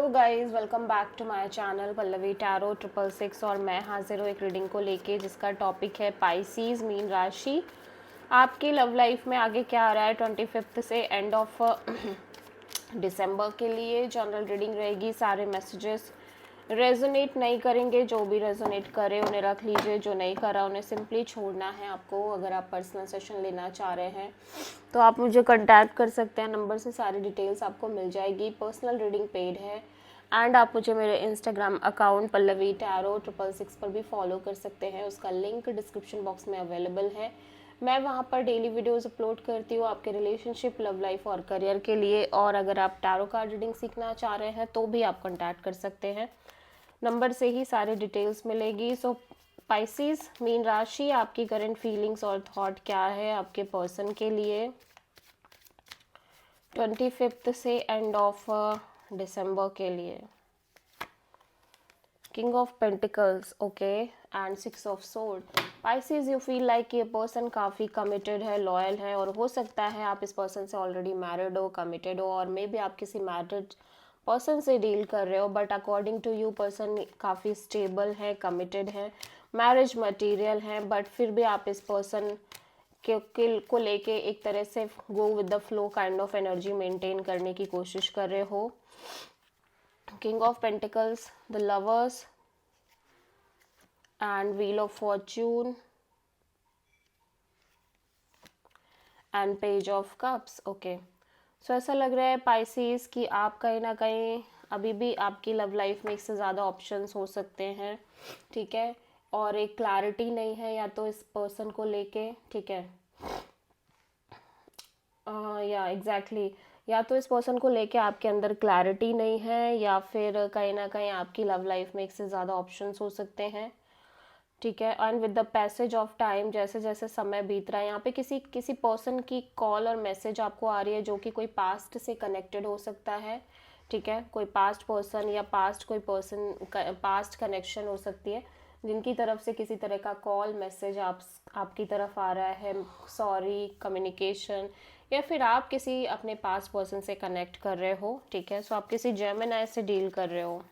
Hello guys, welcome back to my channel Pallavi tarot 666 और मैं हाजिर हूँ एक रीडिंग को लेके जिसका टॉपिक है पाइसीज मीन राशि। आपकी लव लाइफ में आगे क्या आ रहा है 25 से एंड ऑफ दिसंबर के लिए जनरल रीडिंग रहेगी। सारे मैसेजेस रेजोनेट नहीं करेंगे, जो भी रेजोनेट करे उन्हें रख लीजिए, जो नहीं करा उन्हें सिंपली छोड़ना है आपको। अगर आप पर्सनल सेशन लेना चाह रहे हैं तो आप मुझे कांटेक्ट कर सकते हैं, नंबर से सारी डिटेल्स आपको मिल जाएगी। पर्सनल रीडिंग पेड है एंड आप मुझे मेरे इंस्टाग्राम अकाउंट पल्लवी टैरो 666 पर भी फॉलो कर सकते हैं, उसका लिंक डिस्क्रिप्शन बॉक्स में अवेलेबल है। मैं वहाँ पर डेली वीडियोस अपलोड करती हूँ आपके रिलेशनशिप, लव लाइफ और करियर के लिए। और अगर आप टैरो कार्ड रीडिंग सीखना चाह रहे हैं तो भी आप कांटेक्ट कर सकते हैं, नंबर से ही सारी डिटेल्स मिलेगी। सो पाइसिस मीन राशि, आपकी करंट फीलिंग्स और थॉट क्या है आपके पर्सन के लिए 25 से एंड ऑफ दिसंबर के लिए। King of pentacles, okay, and 6 of sword. Pisces, you feel like ये पर्सन काफ़ी कमिटेड है, लॉयल है, और हो सकता है आप इस पर्सन से ऑलरेडी मैरिड हो, कमिटेड हो, और मे बी आप किसी मैरिड पर्सन से डील कर रहे हो। But according to you person काफ़ी स्टेबल है, कमिटेड है, मैरिज मटेरियल है, बट फिर भी आप इस पर्सन को लेके एक तरह से go with the flow kind of energy maintain करने की कोशिश कर रहे हो। King of pentacles, the lovers and wheel of fortune and page of cups, okay. So ऐसा लग रहा है पाइसिस कि आप कहीं ना कहीं अभी भी आपकी लव लाइफ में एक से ज़्यादा ऑप्शंस हो सकते हैं, ठीक है, और एक क्लैरिटी नहीं है या तो इस पर्सन को लेके, ठीक है, या एग्जैक्टली, या तो इस पर्सन को लेके आपके अंदर क्लैरिटी नहीं है या फिर कहीं ना कहीं आपकी लव लाइफ में एक से ज़्यादा ऑप्शंस हो सकते हैं, ठीक है। And with the passage of time, जैसे जैसे समय बीत रहा है, यहाँ पे किसी किसी पर्सन की कॉल और मैसेज आपको आ रही है जो कि कोई पास्ट से कनेक्टेड हो सकता है, ठीक है, कोई पास्ट पर्सन या पास्ट कोई पर्सन, पास्ट कनेक्शन हो सकती है जिनकी तरफ से किसी तरह का कॉल मैसेज आपकी तरफ आ रहा है, सॉरी, कम्युनिकेशन, या फिर आप किसी अपने पास्ट पर्सन से कनेक्ट कर रहे हो, ठीक है। सो आप किसी जेमिनी से डील कर रहे हो।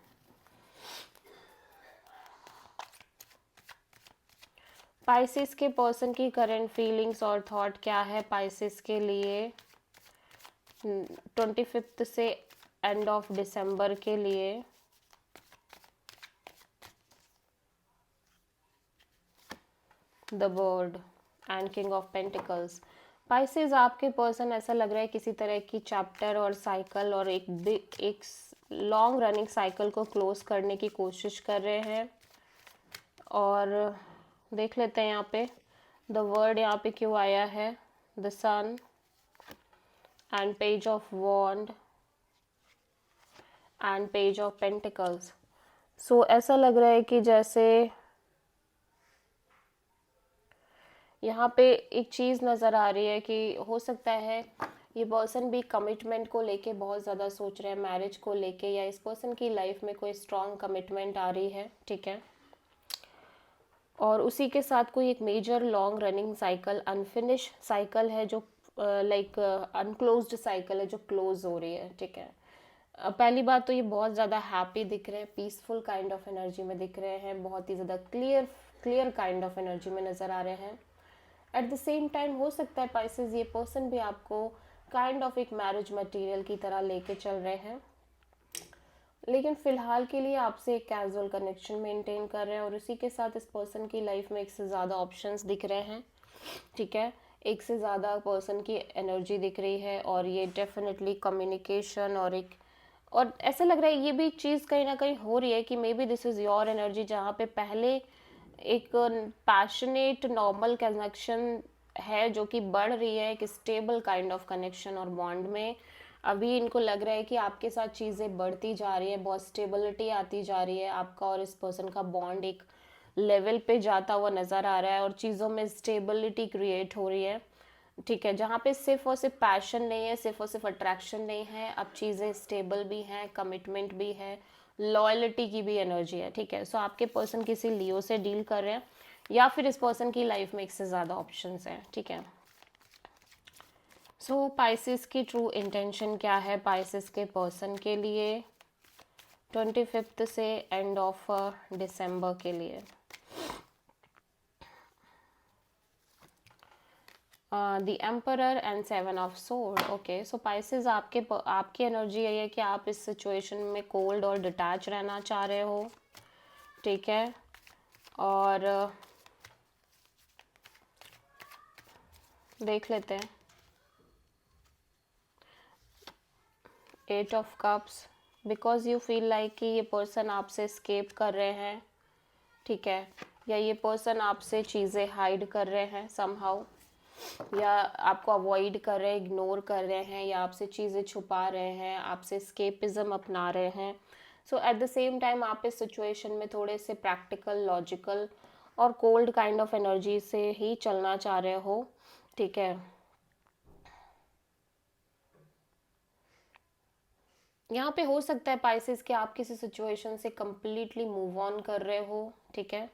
पाइसिस के पर्सन की करंट फीलिंग्स और थॉट क्या है पाइसिस के लिए 25 से एंड ऑफ दिसंबर के लिए। The bird and king of pentacles. Pisces, आपके पर्सन ऐसा लग रहा है किसी तरह की चैप्टर और साइकिल और एक लॉन्ग रनिंग साइकिल को क्लोज करने की कोशिश कर रहे हैं। और देख लेते हैं यहाँ पे द वर्ड यहाँ पे क्यों आया है, the sun and page of wands and page of pentacles. So ऐसा लग रहा है कि जैसे यहाँ पे एक चीज़ नज़र आ रही है कि हो सकता है ये पर्सन भी कमिटमेंट को लेके बहुत ज़्यादा सोच रहे हैं, मैरिज को लेके, या इस पर्सन की लाइफ में कोई स्ट्रॉन्ग कमिटमेंट आ रही है, ठीक है, और उसी के साथ कोई एक major long running cycle, unfinished cycle है जो लाइक अनक्लोज्ड साइकिल है जो क्लोज हो रही है, ठीक है। पहली बात तो ये बहुत ज़्यादा हैप्पी दिख रहे हैं, पीसफुल काइंड ऑफ एनर्जी में दिख रहे हैं, बहुत ही ज़्यादा clear clear kind of energy में नज़र आ रहे हैं। एट द सेम टाइम हो सकता है पाइसेस ये पर्सन भी आपको काइंड ऑफ एक मैरिज मटेरियल की तरह लेके चल रहे हैं, लेकिन फ़िलहाल के लिए आपसे एक कैजुअल कनेक्शन मेंटेन कर रहे हैं, और उसी के साथ इस पर्सन की लाइफ में एक से ज़्यादा ऑप्शंस दिख रहे हैं, ठीक है, एक से ज़्यादा पर्सन की एनर्जी दिख रही है, और ये डेफिनेटली कम्युनिकेशन और ऐसा लग रहा है ये भी एक चीज़ कहीं ना कहीं हो रही है कि may be this is your energy, जहाँ पे पहले एक पैशनेट नॉर्मल कनेक्शन है जो कि बढ़ रही है, एक स्टेबल काइंड ऑफ कनेक्शन और बॉन्ड में अभी इनको लग रहा है कि आपके साथ चीज़ें बढ़ती जा रही है, बहुत स्टेबिलिटी आती जा रही है, आपका और इस पर्सन का बॉन्ड एक लेवल पे जाता हुआ नज़र आ रहा है और चीज़ों में स्टेबिलिटी क्रिएट हो रही है, ठीक है, जहाँ पे सिर्फ और सिर्फ पैशन नहीं है, सिर्फ और सिर्फ अट्रैक्शन नहीं है, अब चीज़ें स्टेबल भी हैं, कमिटमेंट भी है, लॉयल्टी की भी एनर्जी है, ठीक है। सो आपके पर्सन किसी लियो से डील कर रहे हैं या फिर इस पर्सन की लाइफ में एक से ज़्यादा ऑप्शंस हैं, ठीक है। सो पाइसिस की ट्रू इंटेंशन क्या है पाइसिस के पर्सन के लिए 25 से एंड ऑफ दिसंबर के लिए। The emperor and 7 of sword. Okay, so Pisces आपकी एनर्जी यही है कि आप इस सिचुएशन में कोल्ड और डिटैच रहना चाह रहे हो, ठीक है। और देख लेते हैं 8 of cups, because you feel like कि ये पर्सन आपसे स्केप कर रहे हैं, ठीक है, या ये पर्सन आपसे चीज़ें हाइड कर रहे हैं समहाउ, या आपको अवॉइड कर रहे हैं, इग्नोर कर रहे हैं, या आपसे चीज़ें छुपा रहे हैं, आपसे स्केपिज्म अपना रहे हैं। सो एट द सेम टाइम आप इस सिचुएशन में थोड़े से प्रैक्टिकल, लॉजिकल और कोल्ड काइंड ऑफ एनर्जी से ही चलना चाह रहे हो, ठीक है। यहाँ पे हो सकता है पाइसेस कि आप किसी सिचुएशन से कम्प्लीटली मूव ऑन कर रहे हो, ठीक है।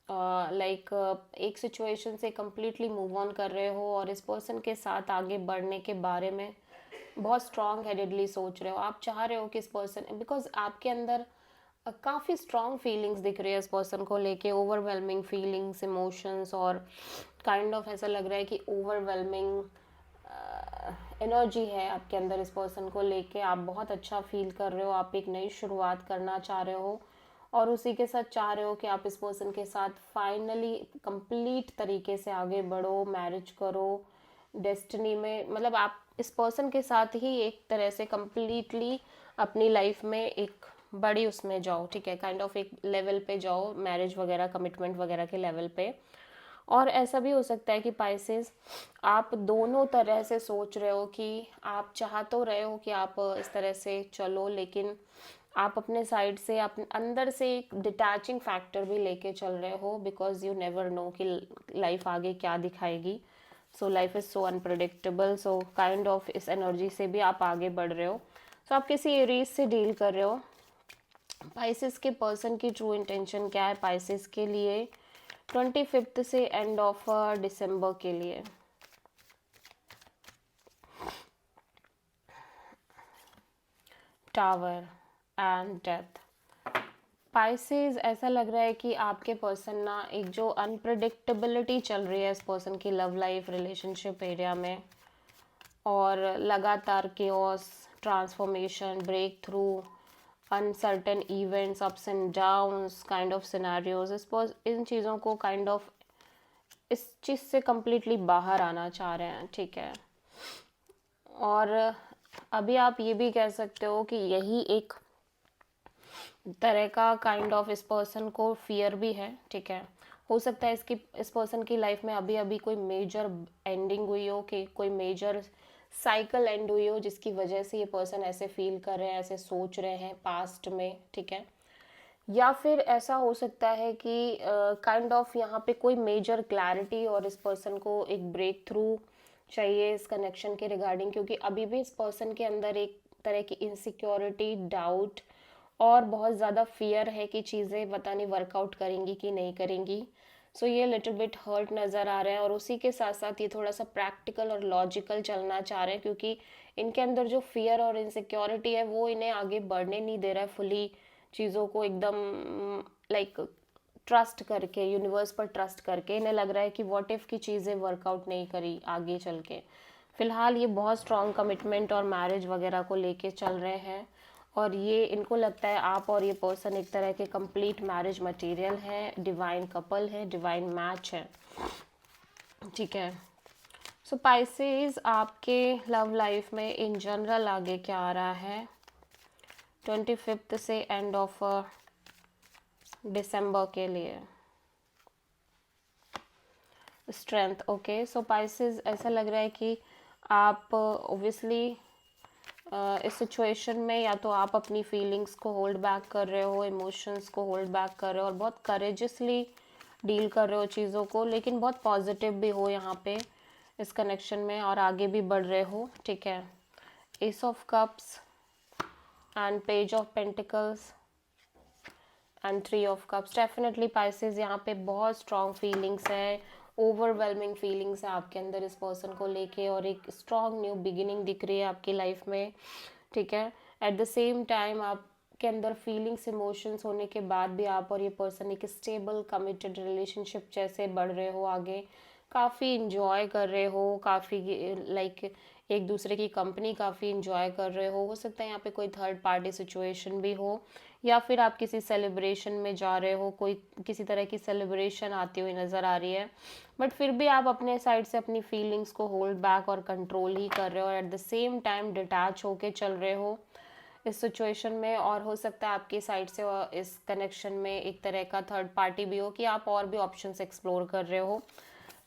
लाइक एक सिचुएशन से कम्प्लीटली मूव ऑन कर रहे हो और इस पर्सन के साथ आगे बढ़ने के बारे में बहुत स्ट्रॉन्ग हेडेडली सोच रहे हो। आप चाह रहे हो कि इस पर्सन, बिकॉज आपके अंदर काफ़ी स्ट्रॉन्ग फीलिंग्स दिख रही है इस पर्सन को लेके, ओवरवेलमिंग फीलिंग्स, इमोशंस, और काइंड ऑफ ऐसा लग रहा है कि ओवरवेलमिंग एनर्जी है आपके अंदर इस पर्सन को लेके। आप बहुत अच्छा फील कर रहे हो, आप एक नई शुरुआत करना चाह रहे हो और उसी के साथ चाह रहे हो कि आप इस पर्सन के साथ फाइनली कंप्लीट तरीके से आगे बढ़ो, मैरिज करो, डेस्टिनी में, मतलब आप इस पर्सन के साथ ही एक तरह से कंप्लीटली अपनी लाइफ में एक बड़ी उसमें जाओ, ठीक है, काइंड ऑफ एक लेवल पे जाओ, मैरिज वगैरह, कमिटमेंट वगैरह के लेवल पे। और ऐसा भी हो सकता है कि पाइसेस आप दोनों तरह से सोच रहे हो कि आप चाह तो रहे हो कि आप इस तरह से चलो, लेकिन आप अपने साइड से अपने अंदर से एक डिटैचिंग फैक्टर भी लेके चल रहे हो, बिकॉज यू नेवर नो कि लाइफ आगे क्या दिखाएगी। So life is so unpredictable, so kind of इस एनर्जी से भी आप आगे बढ़ रहे हो। सो आप किसी एरीज से डील कर रहे हो। पाइसेस के पर्सन की ट्रू इंटेंशन क्या है पाइसेस के लिए 25 से एंड ऑफ दिसंबर के लिए? Tower and death. पाइसेस ऐसा लग रहा है कि आपके पर्सन ना, एक जो अनप्रडिक्टेबिलिटी चल रही है इस पर्सन की लव लाइफ, रिलेशनशिप एरिया में, और लगातार chaos, transformation, breakthrough, uncertain events, ups and downs kind of scenarios, इन चीज़ों को काइंड ऑफ इस चीज़ से कम्प्लीटली बाहर आना चाह रहे हैं, ठीक है। और अभी आप ये भी कह सकते हो कि यही एक तरह का काइंड ऑफ इस पर्सन को फियर भी है, ठीक है। हो सकता है इस पर्सन की लाइफ में अभी अभी कोई मेजर एंडिंग हुई हो, कि कोई मेजर साइकिल एंड हुई हो, जिसकी वजह से ये पर्सन ऐसे फील कर रहे हैं, ऐसे सोच रहे हैं पास्ट में, ठीक है। या फिर ऐसा हो सकता है कि काइंड ऑफ यहाँ पे कोई मेजर क्लैरिटी और इस पर्सन को एक ब्रेक थ्रू चाहिए इस कनेक्शन के रिगार्डिंग, क्योंकि अभी भी इस पर्सन के अंदर एक तरह की इनसिक्योरिटी, डाउट और बहुत ज़्यादा फियर है कि चीज़ें पता नहीं वर्कआउट करेंगी कि नहीं करेंगी। सो ये लिटिल बिट हर्ट नज़र आ रहा है, और उसी के साथ साथ ये थोड़ा सा प्रैक्टिकल और लॉजिकल चलना चाह रहे हैं, क्योंकि इनके अंदर जो फियर और इनसिक्योरिटी है वो इन्हें आगे बढ़ने नहीं दे रहा है फुली, चीज़ों को एकदम लाइक ट्रस्ट करके, यूनिवर्स पर ट्रस्ट करके। इन्हें लग रहा है कि व्हाट इफ़ की चीज़ें वर्कआउट नहीं करी आगे चल के। फ़िलहाल ये बहुत स्ट्रॉन्ग कमिटमेंट और मैरिज वगैरह को लेके चल रहे हैं, और ये इनको लगता है आप और ये पर्सन एक तरह के कंप्लीट मैरिज मटेरियल है, डिवाइन कपल है, डिवाइन मैच है, ठीक है। सो पाइसेस आपके लव लाइफ में इन जनरल आगे क्या आ रहा है 25 से एंड ऑफ दिसंबर के लिए? स्ट्रेंथ। ओके, सो पाइसेस ऐसा लग रहा है कि आप ओब्वियसली इस सिचुएशन में या तो आप अपनी फीलिंग्स को होल्ड बैक कर रहे हो, इमोशंस को होल्ड बैक कर रहे हो, और बहुत करेजसली डील कर रहे हो चीज़ों को, लेकिन बहुत पॉजिटिव भी हो यहाँ पे इस कनेक्शन में, और आगे भी बढ़ रहे हो, ठीक है। S of cups and page of pentacles and 3 of cups. Definitely Pisces यहाँ पे बहुत स्ट्रॉन्ग फीलिंग्स है, ओवरवेलमिंग फीलिंग्स है आपके अंदर इस पर्सन को लेके, और एक स्ट्रॉन्ग न्यू बिगिनिंग दिख रही है आपकी लाइफ में, ठीक है। एट द सेम टाइम आप के अंदर फीलिंग्स इमोशंस होने के बाद भी आप और ये पर्सन एक स्टेबल कमिटेड रिलेशनशिप जैसे बढ़ रहे हो आगे, काफ़ी इंजॉय कर रहे हो, काफ़ी लाइक एक दूसरे की कंपनी काफ़ी इंजॉय कर रहे हो सकता है यहाँ पे कोई थर्ड पार्टी सिचुएशन भी हो, या फिर आप किसी सेलिब्रेशन में जा रहे हो, कोई किसी तरह की सेलिब्रेशन आती हुई नज़र आ रही है, बट फिर भी आप अपने साइड से अपनी फीलिंग्स को होल्ड बैक और कंट्रोल ही कर रहे हो और at the same time detach होके चल रहे हो इस सिचुएशन में। और हो सकता है आपकी साइड से इस कनेक्शन में एक तरह का थर्ड पार्टी भी हो कि आप और भी ऑप्शंस एक्सप्लोर कर रहे हो।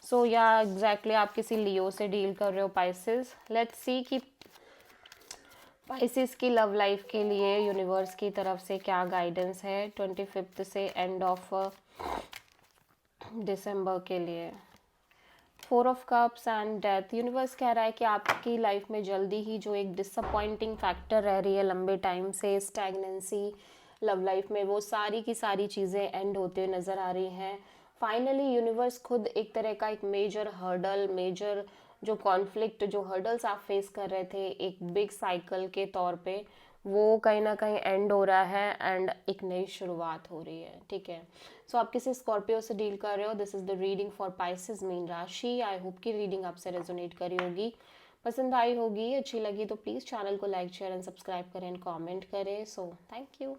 सो या एग्जैक्टली आप किसी लियो से डील कर रहे हो पाइसेस। लेट्स सी कि पाइसेस की लव लाइफ के लिए यूनिवर्स की तरफ से क्या गाइडेंस है 25 से एंड ऑफ दिसंबर के लिए। 4 of cups and death. Universe कह रहा है कि आपकी लाइफ में जल्दी ही जो एक डिसअपॉइंटिंग फैक्टर रह रही है लंबे टाइम से, स्टैग्नेंसी लव लाइफ में, वो सारी की सारी चीज़ें एंड होते हुए नज़र आ रही हैं। फाइनली यूनिवर्स खुद एक तरह का एक मेजर हर्डल, मेजर जो कॉन्फ्लिक्ट, जो हर्डल्स आप फेस कर रहे थे एक बिग साइकिल के तौर पे, वो कहीं ना कहीं एंड हो रहा है एंड एक नई शुरुआत हो रही है। ठीक है, सो आप किसी स्कॉर्पियो से डील कर रहे हो। This is the reading for Pisces mean राशि। आई होप की रीडिंग आपसे रेजोनेट करी होगी, पसंद आई होगी, अच्छी लगी तो प्लीज़ चैनल को लाइक शेयर एंड सब्सक्राइब करें एंड कमेंट करें। So thank you.